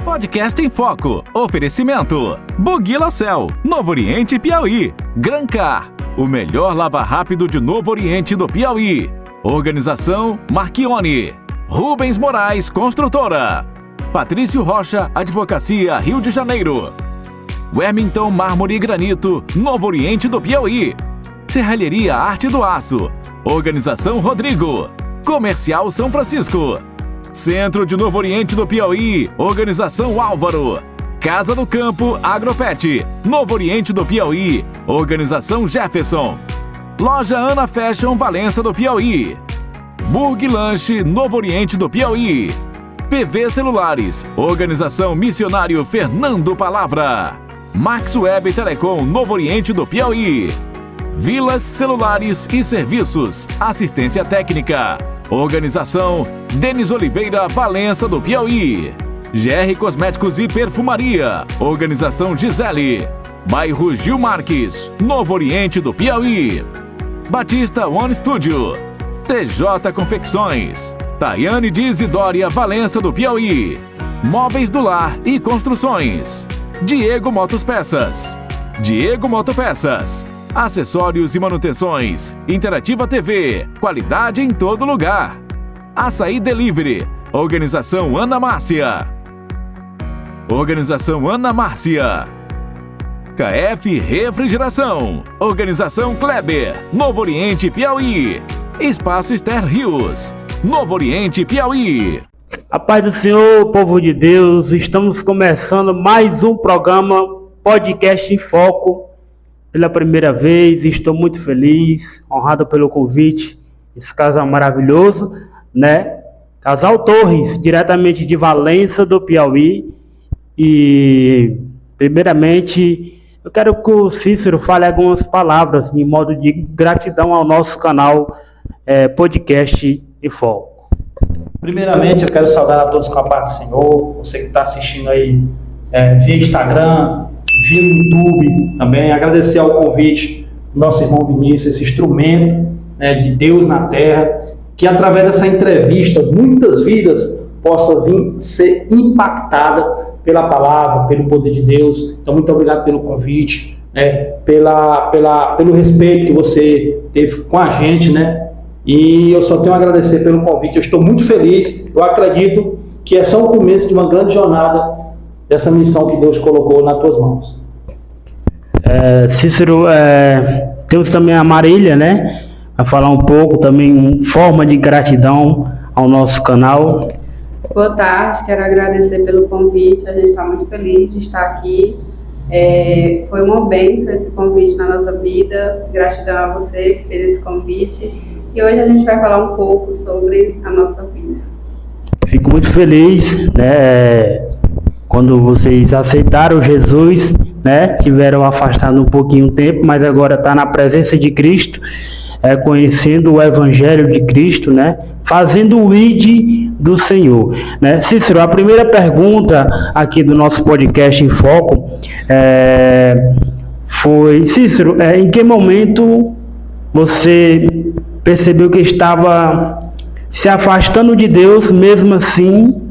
Podcast em Foco. Oferecimento. Buguila Cell, Novo Oriente, Piauí. Grancar, o melhor lava rápido de Novo Oriente do Piauí. Organização Marchione. Rubens Moraes, Construtora. Patrício Rocha, Advocacia, Rio de Janeiro. Wellington Mármore e Granito, Novo Oriente do Piauí. Serralheria Arte do Aço. Organização Rodrigo. Comercial São Francisco. Centro de Novo Oriente do Piauí. Organização Álvaro. Casa do Campo Agropet. Novo Oriente do Piauí. Organização Jefferson. Loja Ana Fashion Valença do Piauí. Burg Lanche Novo Oriente do Piauí. PV Celulares. Organização Missionário Fernando Palavra. Max Web Telecom Novo Oriente do Piauí. Vilas Celulares e Serviços. Assistência Técnica. Organização Denis Oliveira Valença do Piauí. GR Cosméticos e Perfumaria. Organização Gisele. Bairro Gil Marques, Novo Oriente do Piauí. Batista One Studio. TJ Confecções. Tayane de Isidória Valença do Piauí. Móveis do Lar e Construções. Diego Motopeças. Diego Motopeças. Acessórios e manutenções. Interativa TV. Qualidade em todo lugar. Açaí Delivery. Organização Ana Márcia. Organização Ana Márcia. KF Refrigeração. Organização Kleber. Novo Oriente, Piauí. Espaço Esther Rios. Novo Oriente, Piauí. A paz do Senhor, povo de Deus. Estamos começando mais um programa Podcast em Foco. Pela primeira vez, estou muito feliz, honrado pelo convite. Esse casal maravilhoso, né? Casal Torres, diretamente de Valença do Piauí. E, primeiramente, eu quero que o Cícero fale algumas palavras em modo de gratidão ao nosso canal Podcast em Foco. Primeiramente, eu quero saudar a todos com a paz do Senhor. Você que está assistindo aí via Instagram, via YouTube também. Agradecer ao convite do nosso irmão Vinícius, esse instrumento, né, de Deus na terra, que através dessa entrevista muitas vidas possam vir ser impactadas pela palavra, pelo poder de Deus. Então, muito obrigado pelo convite, né, pelo respeito que você teve com a gente, né? E eu só tenho a agradecer pelo convite. Eu estou muito feliz. Eu acredito que é só o começo de uma grande jornada dessa missão que Deus colocou nas tuas mãos. Cícero, temos também a Marília, né? A falar um pouco também em forma de gratidão ao nosso canal. Boa tarde, quero agradecer pelo convite. A gente está muito feliz de estar aqui. Foi uma bênção esse convite na nossa vida. Gratidão a você que fez esse convite. E hoje a gente vai falar um pouco sobre a nossa vida. Fico muito feliz, né, quando vocês aceitaram Jesus, né, tiveram afastado um pouquinho o tempo, mas agora está na presença de Cristo, conhecendo o Evangelho de Cristo, né, fazendo o ID do Senhor, né. Cícero, a primeira pergunta aqui do nosso podcast em Foco foi, Cícero, em que momento você percebeu que estava se afastando de Deus, mesmo assim,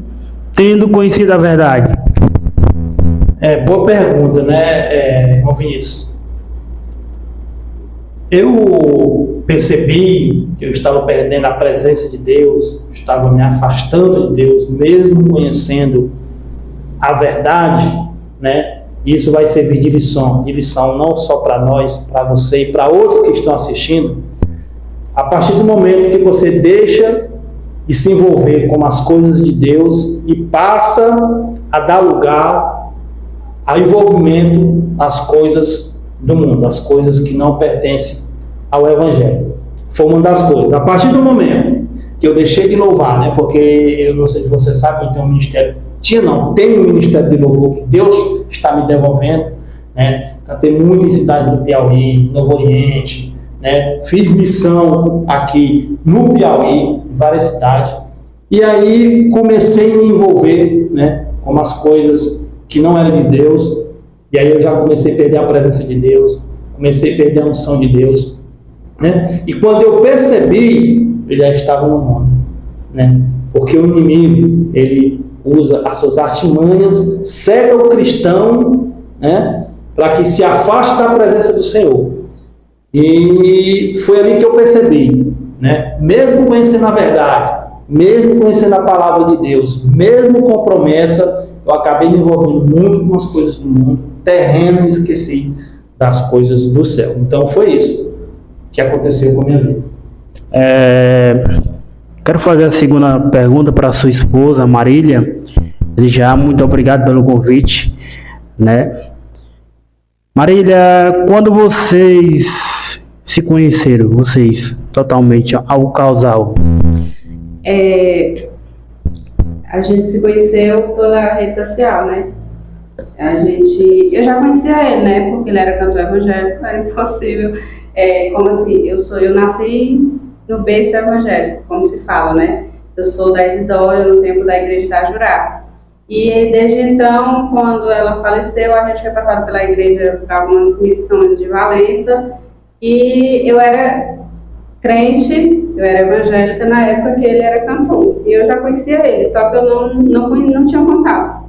tendo conhecido a verdade? Boa pergunta, né, irmão Vinícius? Eu percebi que eu estava perdendo a presença de Deus, estava me afastando de Deus, mesmo conhecendo a verdade, né? Isso vai servir de lição não só para nós, para você e para outros que estão assistindo. A partir do momento que você deixa de se envolver com as coisas de Deus e passa a dar lugar ao envolvimento às coisas do mundo, as coisas que não pertencem ao Evangelho. Foi uma das coisas. A partir do momento que eu deixei de louvar, né, porque eu não sei se você sabe, eu tenho um ministério, tenho um ministério de louvor que Deus está me devolvendo, né, cantei muito em cidades do Piauí, Novo Oriente, né, fiz missão aqui no Piauí, em várias cidades, e aí comecei a me envolver, né, com as coisas que não eram de Deus, e aí eu já comecei a perder a presença de Deus, comecei a perder a unção de Deus, né, e quando eu percebi, eu já estava no mundo, né, porque o inimigo, ele usa as suas artimanhas, cega o cristão, né, para que se afaste da presença do Senhor. E foi ali que eu percebi, né, mesmo conhecendo a verdade, mesmo conhecendo a palavra de Deus, mesmo com promessa, eu acabei me envolvendo muito com as coisas do mundo, terreno, e esqueci das coisas do céu. Então foi isso que aconteceu com a minha vida. Quero fazer a segunda pergunta para a sua esposa, Marília. Já muito obrigado pelo convite, né? Marília, quando vocês se conheceram, vocês totalmente ao casal? A gente se conheceu pela rede social, né? Eu já conhecia ele, né? Porque ele era cantor evangélico, era impossível. Como assim? Eu nasci no berço evangélico, como se fala, né? Eu sou da Isidória, no tempo da igreja da Jurá. E desde então, quando ela faleceu, a gente foi passado pela igreja para algumas missões de Valença. E eu era crente, eu era evangélica na época que ele era cantor. E eu já conhecia ele, só que eu não tinha contato.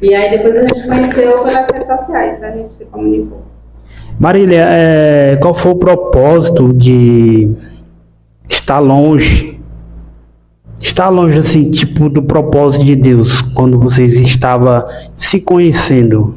E aí depois a gente conheceu pelas redes sociais, a gente se comunicou. Marília, qual foi o propósito de estar longe? Estar longe, assim, tipo, do propósito de Deus, quando vocês estavam se conhecendo?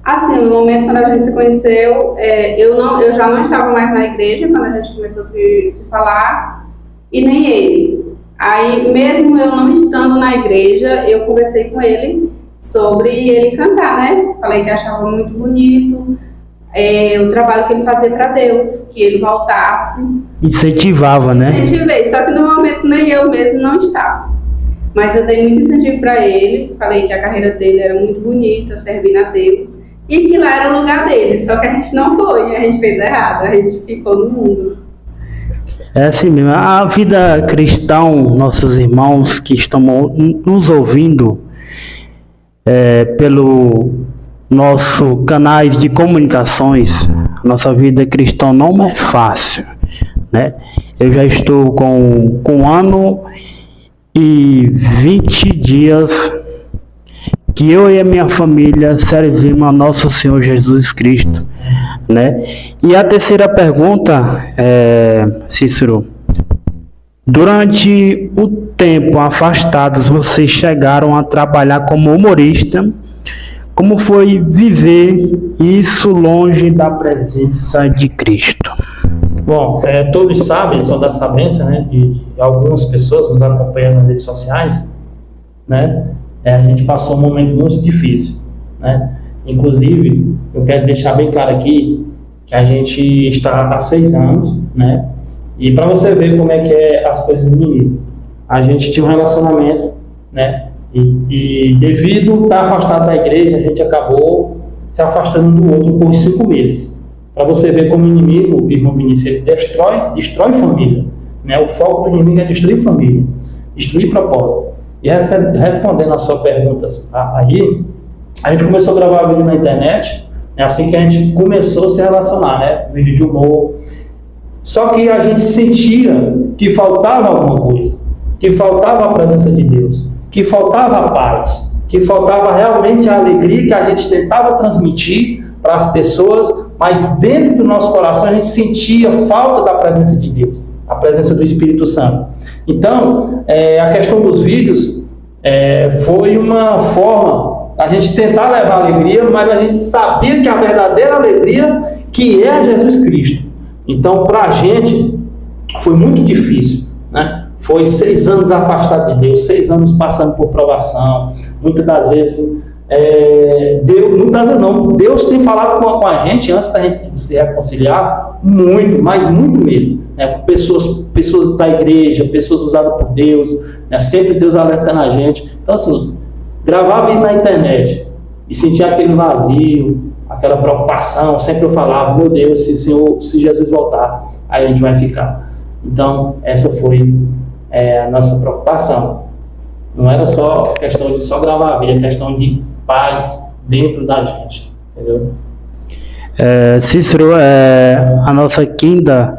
Assim, no momento quando a gente se conheceu, eu já não estava mais na igreja, quando a gente começou a se falar, e nem ele. Aí, mesmo eu não estando na igreja, eu conversei com ele sobre ele cantar, né? Falei que achava muito bonito o trabalho que ele fazia para Deus, que ele voltasse. Incentivava, né? Incentivei, só que no momento nem eu mesmo não estava. Mas eu dei muito incentivo para ele, falei que a carreira dele era muito bonita, servindo a Deus, e que lá era o lugar dele, só que a gente não foi, a gente fez errado, a gente ficou no mundo. É assim mesmo, a vida cristã, nossos irmãos que estão nos ouvindo pelo nosso canais de comunicações, nossa vida cristã não é fácil, né? Eu já estou com 1 ano e 20 dias que eu e a minha família servimos a nosso Senhor Jesus Cristo, né? E a terceira pergunta, Cícero, durante o tempo afastados, vocês chegaram a trabalhar como humorista. Como foi viver isso longe da presença de Cristo? Bom, todos sabem, são da sabência, né, de algumas pessoas nos acompanhando nas redes sociais, né, a gente passou um momento muito difícil, né, inclusive, eu quero deixar bem claro aqui, que a gente está há 6 anos, né, e para você ver como é que as coisas no inimigo, a gente tinha um relacionamento, né, e devido a estar afastado da igreja, a gente acabou se afastando um do outro por 5 meses. Para você ver como o inimigo, o irmão Vinícius, ele destrói família, né? O foco do inimigo é destruir família, destruir propósito. E respondendo a sua pergunta aí, a gente começou a gravar vídeo na internet, né? Assim que a gente começou a se relacionar, né? Vídeo de humor. Só que a gente sentia que faltava alguma coisa, que faltava a presença de Deus, que faltava a paz, que faltava realmente a alegria que a gente tentava transmitir para as pessoas, mas dentro do nosso coração a gente sentia falta da presença de Deus, a presença do Espírito Santo. Então, a questão dos vídeos foi uma forma a gente tentar levar alegria, mas a gente sabia que a verdadeira alegria que é Jesus Cristo. Então, para a gente foi muito difícil, né? Foi 6 anos afastado de Deus, 6 anos passando por provação. Muitas das vezes, Deus tem falado com a gente antes da gente se reconciliar, muito, mas muito mesmo, né? Com pessoas da igreja, pessoas usadas por Deus, né? Sempre Deus alertando a gente. Então, assim, gravar vídeo na internet e sentir aquele vazio, aquela preocupação, sempre eu falava, meu Deus, se Jesus voltar, aí a gente vai ficar. Então, essa foi a nossa preocupação. Não era só questão de só gravar vídeo, é questão de paz dentro da gente, entendeu? Cícero, a nossa quinta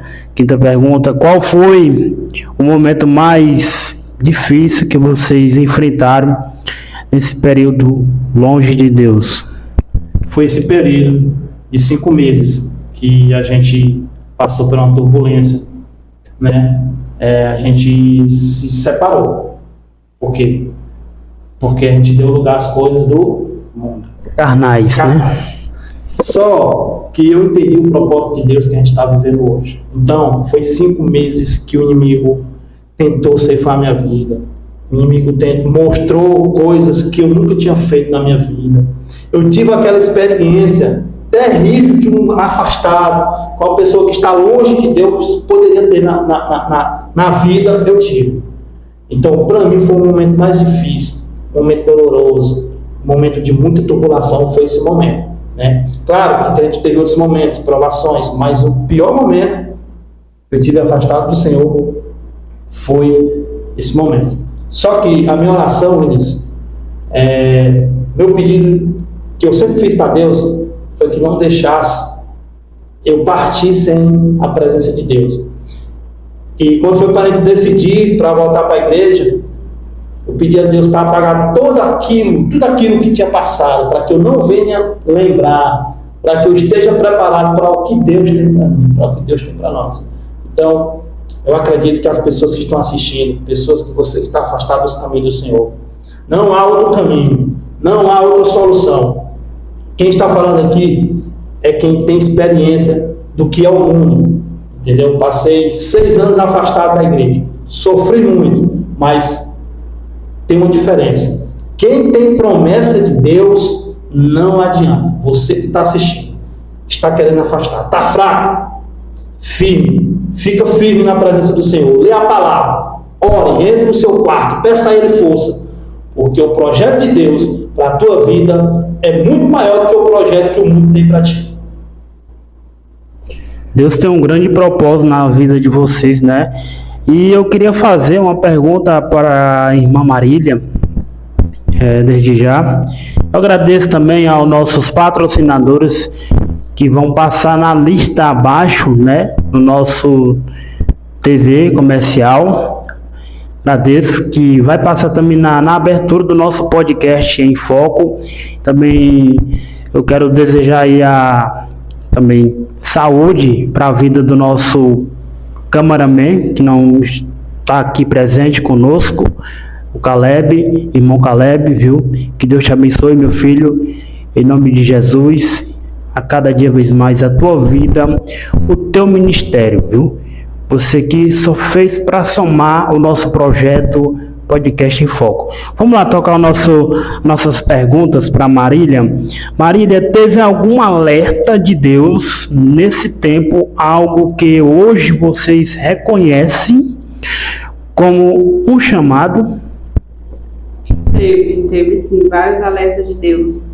pergunta, qual foi o momento mais difícil que vocês enfrentaram nesse período longe de Deus? Foi esse período de 5 meses que a gente passou por uma turbulência, né? A gente se separou. Por quê? Porque a gente deu lugar às coisas do mundo. Carnais, né? Só que eu entendi o propósito de Deus que a gente está vivendo hoje. Então, foi 5 meses que o inimigo tentou ceifar minha vida. O inimigo mostrou coisas que eu nunca tinha feito na minha vida. Eu tive aquela experiência terrível que um afastado, com a pessoa que está longe que Deus poderia ter na vida, eu tive. Então, para mim, foi um momento mais difícil, um momento doloroso, um momento de muita tribulação, foi esse momento, né? Claro que a gente teve outros momentos, provações, mas o pior momento que eu tive afastado do Senhor foi esse momento. Só que a minha oração, Vinícius, meu pedido que eu sempre fiz para Deus foi que não deixasse eu partir sem a presença de Deus. E quando foi para a gente decidir para voltar para a igreja, eu pedi a Deus para apagar tudo aquilo que tinha passado, para que eu não venha lembrar, para que eu esteja preparado para o que Deus tem para mim, para o que Deus tem para nós. Então, eu acredito que as pessoas que estão assistindo, pessoas que você está afastado dos caminhos do Senhor, não há outro caminho, não há outra solução. Quem está falando aqui é quem tem experiência do que é o mundo, entendeu? Passei 6 anos afastado da igreja, sofri muito, mas tem uma diferença. Quem tem promessa de Deus, não adianta. Você que está assistindo, está querendo afastar, está fraco, firme, fica firme na presença do Senhor, lê a palavra, ore, entre no seu quarto, peça a Ele força, porque o projeto de Deus para a tua vida é muito maior do que o projeto que o mundo tem para ti. Deus tem um grande propósito na vida de vocês, né? E eu queria fazer uma pergunta para a irmã Marília, desde já. Eu agradeço também aos nossos patrocinadores que vão passar na lista abaixo, né? No nosso TV comercial. Agradeço que vai passar também na abertura do nosso podcast em Foco. Também eu quero desejar aí também saúde para a vida do nosso cameraman, que não está aqui presente conosco, o Caleb, irmão Caleb, viu? Que Deus te abençoe, meu filho, em nome de Jesus, a cada dia vez mais a tua vida, o teu ministério, viu? Você que só fez para somar o nosso projeto Podcast em Foco. Vamos lá tocar nossas perguntas para Marília. Marília, teve algum alerta de Deus nesse tempo, algo que hoje vocês reconhecem como um chamado? Teve sim, vários alertas de Deus.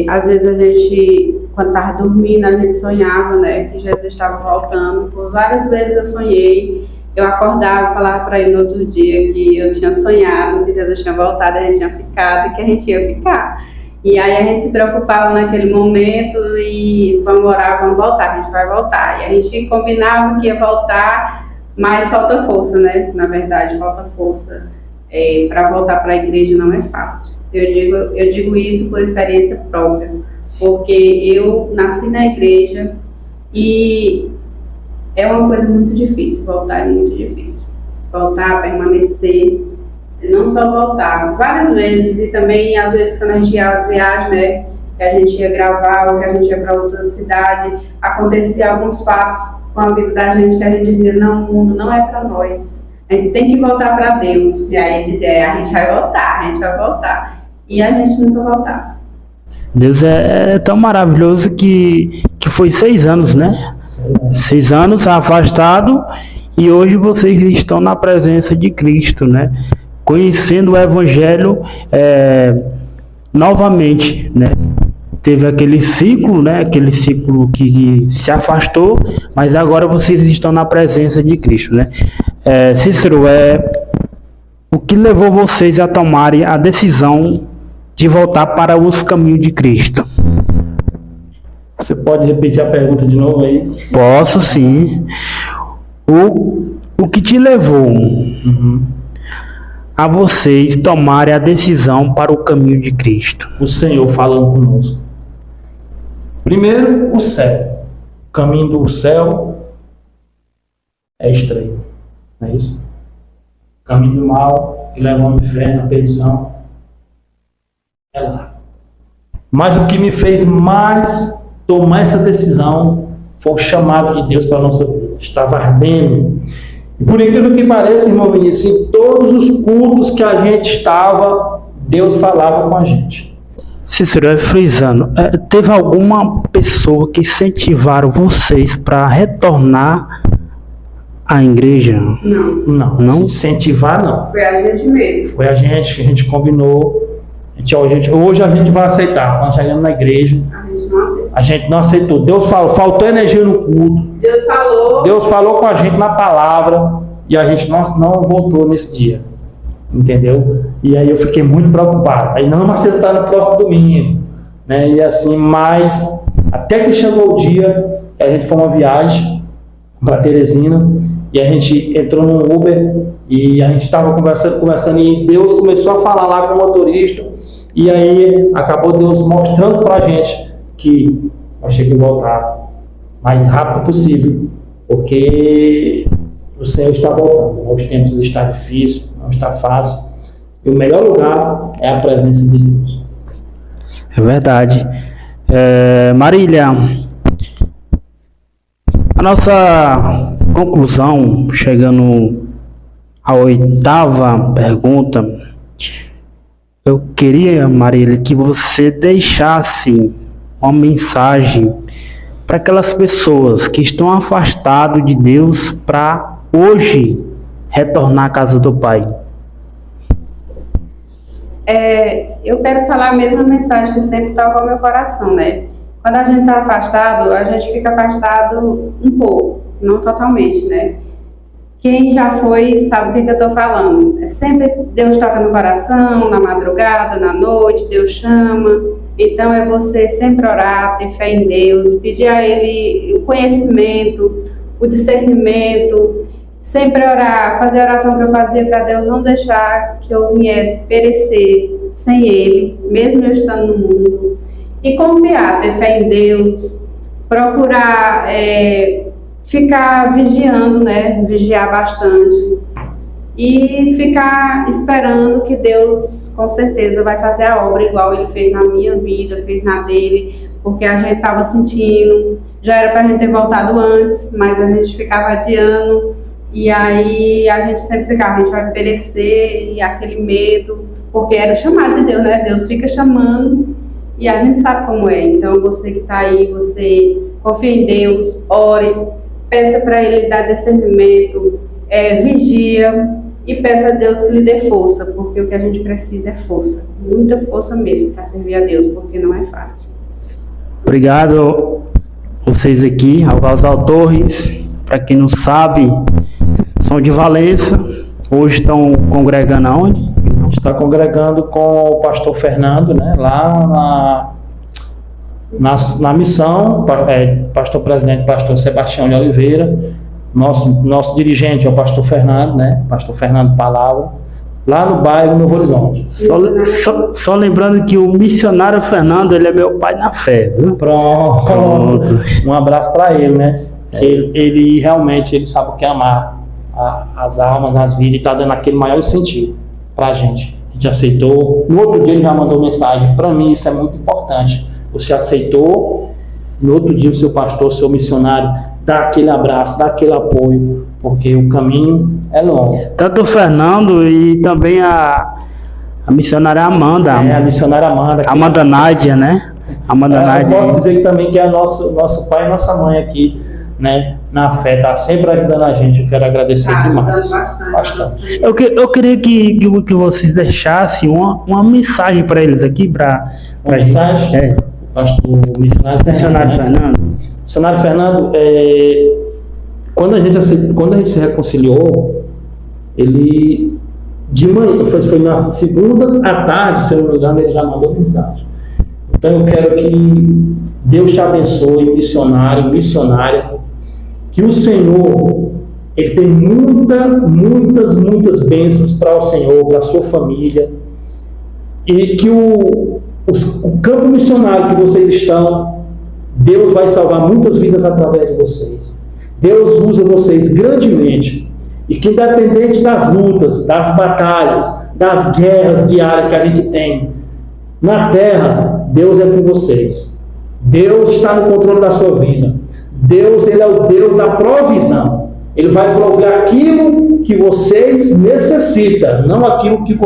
Às vezes a gente, quando estava dormindo, a gente sonhava, né, que Jesus estava voltando. Por várias vezes eu sonhei. Eu acordava e falava para ele no outro dia que eu tinha sonhado, que Jesus tinha voltado, a gente tinha ficado e que a gente ia ficar. E aí a gente se preocupava naquele momento e vamos orar, vamos voltar, a gente vai voltar. E a gente combinava que ia voltar, mas falta força, né? Na verdade, falta força. Para voltar para a igreja não é fácil. Eu digo isso por experiência própria, porque eu nasci na igreja e é uma coisa muito difícil, voltar é muito difícil. Voltar, permanecer, não só voltar, várias vezes, e também às vezes quando a gente ia às viagens, né, que a gente ia gravar ou que a gente ia para outra cidade, acontecia alguns fatos com a vida da gente que a gente dizia, não, o mundo não é para nós, a gente tem que voltar para Deus. E aí dizia, a gente vai voltar. E a gente nunca voltava. Deus é tão maravilhoso que foi 6 anos, né? 6 anos afastado e hoje vocês estão na presença de Cristo, né? Conhecendo o Evangelho novamente, né? Teve aquele ciclo, né? Aquele ciclo que se afastou, mas agora vocês estão na presença de Cristo, né? Cícero, o que levou vocês a tomarem a decisão de voltar para os caminhos de Cristo? Você pode repetir a pergunta de novo aí? Posso sim. O que te levou a vocês tomarem a decisão para o caminho de Cristo? O Senhor falando conosco. Primeiro, o céu. O caminho do céu é estreito, não é isso? O caminho do mal, que leva ao inferno, à perdição, é lá. Mas o que me fez mais tomar essa decisão foi o chamado de Deus para a nossa vida. Estava ardendo. E por incrível que pareça, irmão Vinícius, em todos os cultos que a gente estava, Deus falava com a gente. Cícero, frisando, teve alguma pessoa que incentivaram vocês para retornar à igreja? Não. Não? Incentivar não. Foi a gente mesmo. Foi a gente combinou. Hoje a gente vai aceitar. Quando chegamos na igreja, a gente não aceitou. Deus falou, faltou energia no culto. Deus falou com a gente na palavra e a gente não voltou nesse dia. Entendeu? E aí eu fiquei muito preocupado. Aí não aceitar no próximo domingo, né? E assim, mas até que chegou o dia que a gente foi uma viagem para Teresina e a gente entrou num Uber e a gente estava conversando e Deus começou a falar lá com o motorista e aí acabou Deus mostrando para a gente que nós tínhamos que voltar o mais rápido possível, porque o Senhor está voltando. Os tempos estão difíceis, não está fácil. E o melhor lugar é a presença de Deus. É verdade. Marília, a nossa conclusão, chegando à 8ª pergunta, eu queria, Marília, que você deixasse uma mensagem para aquelas pessoas que estão afastadas de Deus para hoje retornar à casa do Pai. Eu quero falar a mesma mensagem que sempre toca ao meu coração, né? Quando a gente está afastado, a gente fica afastado um pouco, não totalmente, né? Quem já foi sabe o que eu estou falando. Sempre Deus toca no coração, na madrugada, na noite, Deus chama. Então é você sempre orar, ter fé em Deus, pedir a Ele o conhecimento, o discernimento, sempre orar, fazer a oração que eu fazia para Deus não deixar que eu viesse perecer sem Ele, mesmo eu estando no mundo. E confiar, ter fé em Deus, procurar ficar vigiando, né? Vigiar bastante. E ficar esperando que Deus, com certeza, vai fazer a obra igual Ele fez na minha vida, fez na dele, porque a gente estava sentindo, já era para a gente ter voltado antes, mas a gente ficava adiando, e aí a gente sempre ficava, a gente vai perecer, e aquele medo, porque era o chamado de Deus, né? Deus fica chamando, e a gente sabe como é. Então você que está aí, você confia em Deus, ore, peça para Ele dar discernimento, vigia, e peça a Deus que lhe dê força, porque o que a gente precisa é força, muita força mesmo para servir a Deus, porque não é fácil. Obrigado vocês aqui, ao Casal Torres, para quem não sabe, são de Valença, hoje estão congregando aonde? Está congregando com o pastor Fernando, né, lá na missão, pastor presidente, pastor Sebastião de Oliveira, nosso dirigente é o pastor Fernando, né, pastor Fernando Palavra, lá no bairro Novo Horizonte. Só lembrando que o missionário Fernando, ele é meu pai na fé, viu? Pronto. Um abraço para ele, né, que ele realmente ele sabe o que é amar as almas, as vidas, e está dando aquele maior incentivo para a gente aceitou. No outro dia ele já mandou mensagem. Para mim isso é muito importante. Você aceitou, no outro dia o seu pastor, o seu missionário, dá aquele abraço, dá aquele apoio, porque o caminho é longo. Tanto o Fernando e também a missionária Amanda. A missionária Amanda. Amanda Nádia, né? Amanda Nádia. Eu posso dizer que também que é nosso pai e nossa mãe aqui, né, na fé, tá sempre ajudando a gente. Eu quero agradecer demais. Bastante. Eu queria que vocês deixassem uma mensagem para eles aqui, para mensagem? Pastor missionário Fernando. Missionário Fernando, quando a gente se reconciliou, ele de manhã, foi na segunda à tarde, se eu não me engano, ele já mandou mensagem. Então eu quero que Deus te abençoe, missionário, missionária, que o Senhor ele tem muitas bênçãos para o Senhor, para a sua família, e que o campo missionário que vocês estão, Deus vai salvar muitas vidas através de vocês. Deus usa vocês grandemente, e que independente das lutas, das batalhas, das guerras diárias que a gente tem na terra, Deus é com vocês. Deus está no controle da sua vida. Deus, Ele é o Deus da provisão. Ele vai prover aquilo que vocês necessitam, não aquilo que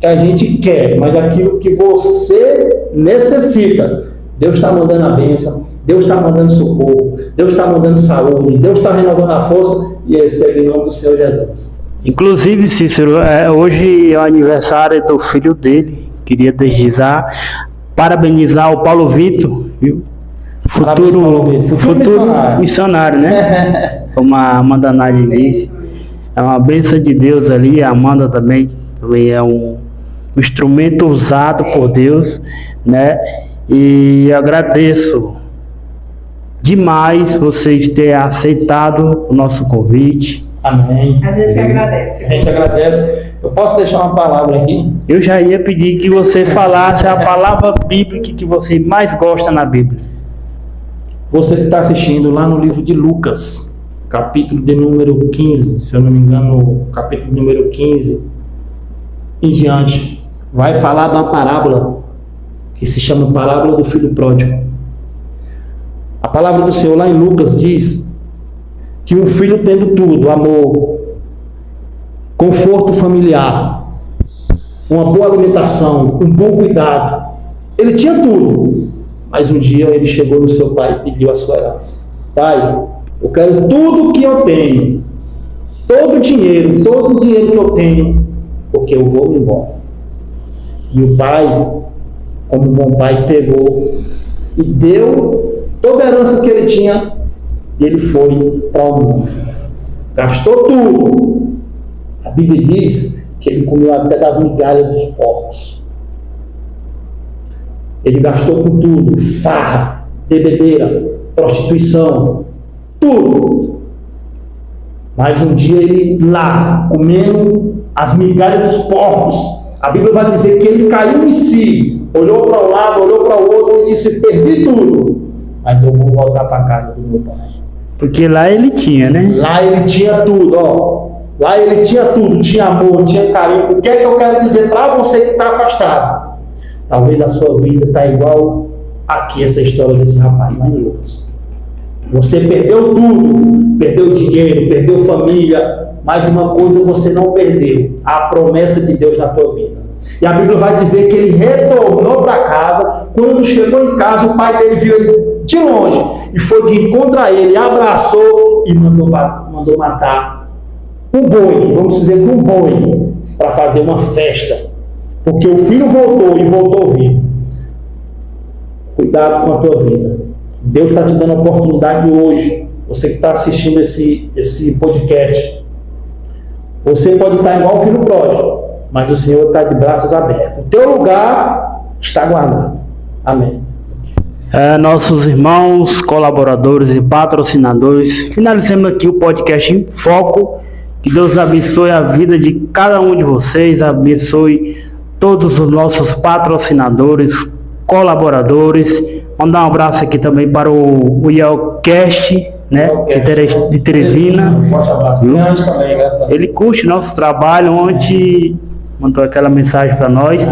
a gente quer, mas aquilo que você necessita. Deus está mandando a bênção, Deus está mandando socorro, Deus está mandando saúde, Deus está renovando a força, e recebe em nome do Senhor Jesus. Inclusive, Cícero, hoje é o aniversário do filho dele. Queria desde já parabenizar o Paulo Vitor, viu? Futuro missionário, né? Como a Amanda Nadi disse, é uma bênção de Deus ali. A Amanda também é um instrumento usado por Deus, né? E agradeço demais vocês terem aceitado o nosso convite. Amém. A gente agradece. A gente agradece. Eu posso deixar uma palavra aqui? Eu já ia pedir que você falasse a palavra bíblica que você mais gosta na Bíblia. Você que está assistindo lá no livro de Lucas, capítulo de número 15, se eu não me engano, capítulo número 15 em diante, vai falar de uma parábola que se chama Parábola do Filho Pródigo. A palavra do Senhor lá em Lucas diz que um filho tendo tudo, amor, conforto familiar, uma boa alimentação, um bom cuidado, ele tinha tudo, mas um dia ele chegou no seu pai e pediu a sua herança. Pai, eu quero tudo que eu tenho, todo o dinheiro que eu tenho, porque eu vou embora. E o pai, como um bom pai, pegou e deu toda a herança que ele tinha, e ele foi para o mundo. Gastou tudo. A Bíblia diz que ele comeu até das migalhas dos porcos. Ele gastou com tudo: farra, bebedeira, prostituição, tudo. Mas um dia ele lá, comendo as migalhas dos porcos, a Bíblia vai dizer que ele caiu em si, olhou para um lado, olhou para o outro e disse: perdi tudo, mas eu vou voltar para a casa do meu pai. Porque lá ele tinha, né? Lá ele tinha tudo, ó. Lá ele tinha tudo, tinha amor, tinha carinho. O que é que eu quero dizer para você que está afastado? Talvez a sua vida está igual aqui, essa história desse rapaz lá em Lucas. Você perdeu tudo, perdeu dinheiro, perdeu família, mas uma coisa você não perdeu: a promessa de Deus na tua vida. E a Bíblia vai dizer que ele retornou para casa. Quando chegou em casa, o pai dele viu ele de longe e foi de encontro a ele, abraçou e mandou matar um boi, vamos dizer, um boi, para fazer uma festa, porque o filho voltou e voltou vivo. Cuidado com a tua vida. Deus está te dando a oportunidade hoje. Você que está assistindo esse podcast, você pode estar igual o filho pródigo, mas o Senhor está de braços abertos. O teu lugar está guardado. Amém. Nossos irmãos, colaboradores e patrocinadores, finalizamos aqui o podcast em Foco. Que Deus abençoe a vida de cada um de vocês, abençoe todos os nossos patrocinadores, colaboradores. Mandar um abraço aqui também para o Yelcast, né, de Teresina. Um forte abraço. Grande também, graças a Deus. Ele curte nosso trabalho, ontem mandou aquela mensagem para nós.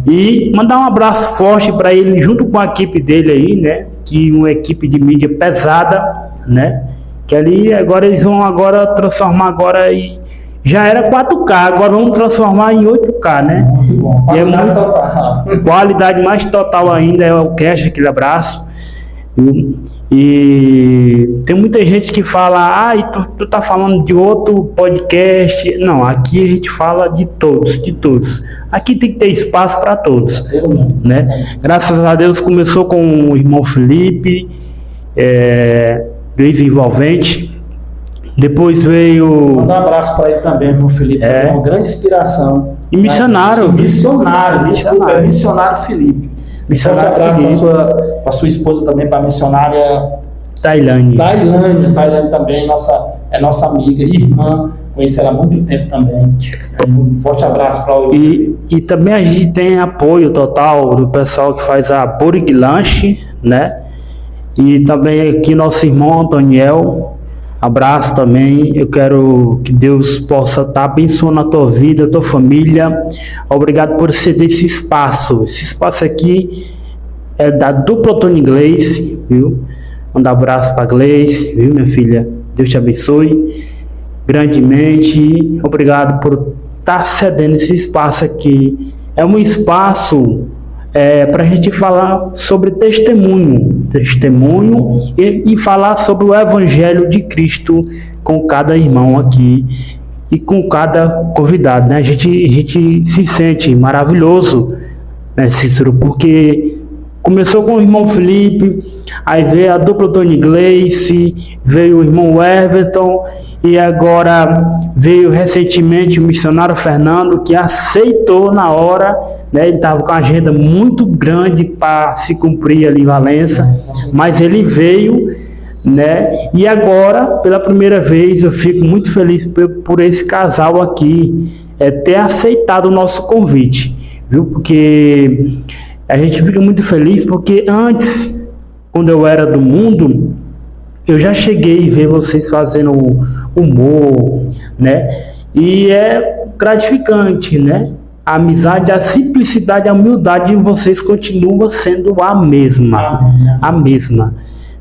E mandar um abraço forte para ele, junto com a equipe dele aí, né, que uma equipe de mídia pesada, né, que ali agora eles vão transformar agora e já era 4K, agora vamos transformar em 8K, né? Muito bom. E é qualidade mais total ainda, é o Cash, aquele abraço. E tem muita gente que fala: e tu tá falando de outro podcast. Não, aqui a gente fala de todos. Aqui tem que ter espaço para todos, né? Graças a Deus começou com o irmão Felipe, desenvolvente. Depois veio... Manda um abraço para ele também, irmão Felipe. É uma grande inspiração. E missionário. Missionário Felipe. Um forte abraço para sua esposa também, para a missionária Tailândia. Tailândia também, é nossa amiga, irmã, conheci ela há muito tempo também. Um forte abraço para o E também a gente tem apoio total do pessoal que faz a Borig Lanche, né? E também aqui nosso irmão Antoniel. Abraço também. Eu quero que Deus possa estar abençoando a tua vida, a tua família. Obrigado por ceder esse espaço. Esse espaço aqui é da dupla Tony Gleice, viu? Manda um abraço para Gleice, viu, minha filha? Deus te abençoe grandemente. Obrigado por estar cedendo esse espaço aqui. É um espaço para a gente falar sobre testemunho e falar sobre o Evangelho de Cristo com cada irmão aqui e com cada convidado, né? A gente se sente maravilhoso, né, Cícero, porque começou com o irmão Felipe, aí veio a dupla Tony Gleice, veio o irmão Everton e agora veio recentemente o missionário Fernando, que aceitou na hora, né? Ele estava com a agenda muito grande para se cumprir ali em Valença, mas ele veio, né? E agora, pela primeira vez, eu fico muito feliz por esse casal aqui ter aceitado o nosso convite, viu? Porque a gente fica muito feliz porque antes, quando eu era do mundo, eu já cheguei a ver vocês fazendo humor, né? E é gratificante, né? A amizade, a simplicidade, a humildade de vocês continua sendo a mesma. A mesma.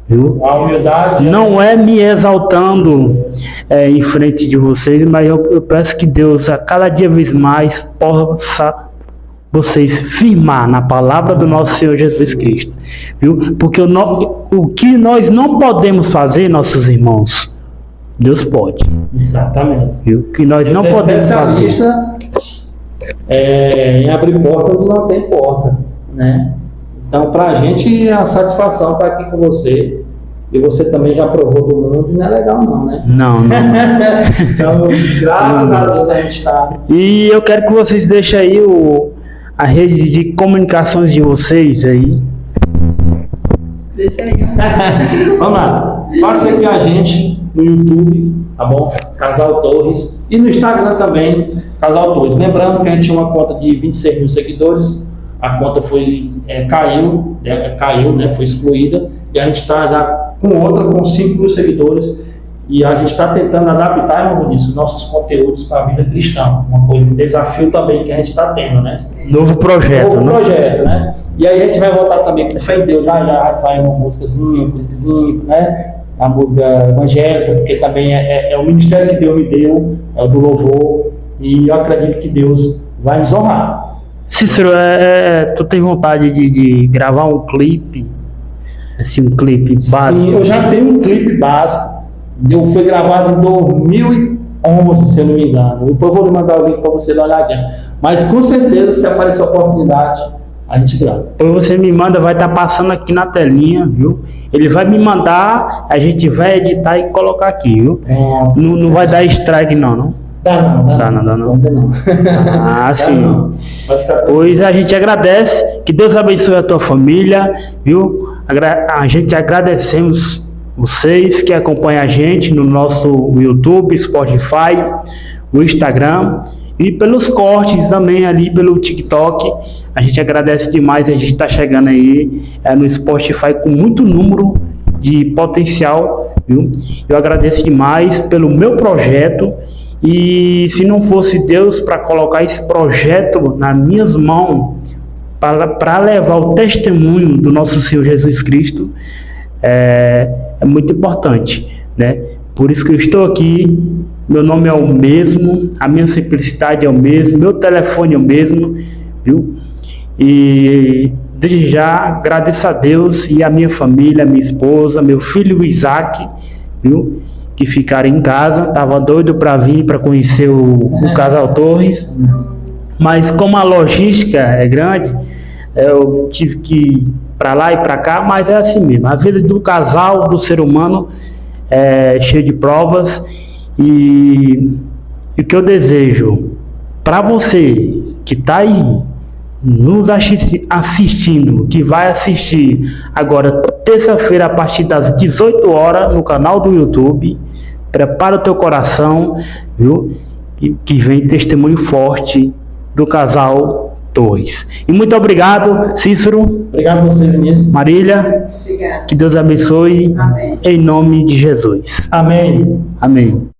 Viu? A humildade não é me exaltando em frente de vocês, mas eu peço que Deus a cada dia vez mais possa vocês firmar na palavra do nosso Senhor Jesus Cristo, viu? Porque o que nós não podemos fazer, nossos irmãos, Deus pode. Exatamente. Viu? O que nós não podemos fazer. Em abrir porta onde não tem porta, né? Então, para a gente, a satisfação estar aqui com você. E você também já provou do mundo e não é legal não, né? Não. Então, graças a Deus a gente está... E eu quero que vocês deixem aí a rede de comunicações de vocês aí. Deixa aí. Vamos lá. Passa aqui a gente no YouTube, tá bom? Casal Torres. E no Instagram também, Casal Torres. Lembrando que a gente tinha uma conta de 26 mil seguidores. A conta caiu, né? Foi excluída. E a gente está já com outra, com 5 mil seguidores. E a gente está tentando adaptar, irmão Vinícius, nossos conteúdos para a vida cristã. Um desafio também que a gente está tendo, né? Novo projeto, né? E aí a gente vai voltar também com fé em Deus. Já sai uma músicazinha, um clipezinho, né? A música evangélica, porque também é o ministério que Deus me deu, é o do louvor. E eu acredito que Deus vai nos honrar. Cícero, tu tem vontade de gravar um clipe? Assim, um clipe básico? Sim, eu já tenho um clipe básico. Foi gravado em 2011, se eu não me engano. Depois eu vou lhe mandar o link para você dar uma olhadinha. Mas com certeza, se aparecer a oportunidade, a gente grava. Depois você me manda, vai estar passando aqui na telinha, viu? Ele vai me mandar, a gente vai editar e colocar aqui, viu? Não vai dar strike não? Dá não. Ah, sim. Não. Pois a gente agradece, que Deus abençoe a tua família, viu? A gente agradecemos vocês que acompanham a gente no nosso YouTube, Spotify, o Instagram e pelos cortes também ali pelo TikTok. A gente agradece demais, a gente está chegando aí no Spotify com muito número de potencial, viu? Eu agradeço demais pelo meu projeto e se não fosse Deus para colocar esse projeto nas minhas mãos para levar o testemunho do nosso Senhor Jesus Cristo, é muito importante, né? Por isso que eu estou aqui, meu nome é o mesmo, a minha simplicidade é o mesmo, meu telefone é o mesmo, viu? E desde já agradeço a Deus e a minha família, a minha esposa, meu filho Isaac, viu? Que ficaram em casa, tava doido para vir para conhecer o Casal Torres, mas como a logística é grande, eu tive que ir para lá e para cá, mas é assim mesmo. A vida do casal, do ser humano, é cheia de provas e o que eu desejo para você que está aí nos assistindo, que vai assistir agora terça-feira a partir das 18 horas no canal do YouTube, prepara o teu coração, viu? Que vem testemunho forte do casal Torres. E muito obrigado, Cícero. Obrigado a você, Vinícius. Marília. Obrigada. Que Deus abençoe. Amém. Em nome de Jesus. Amém. Amém.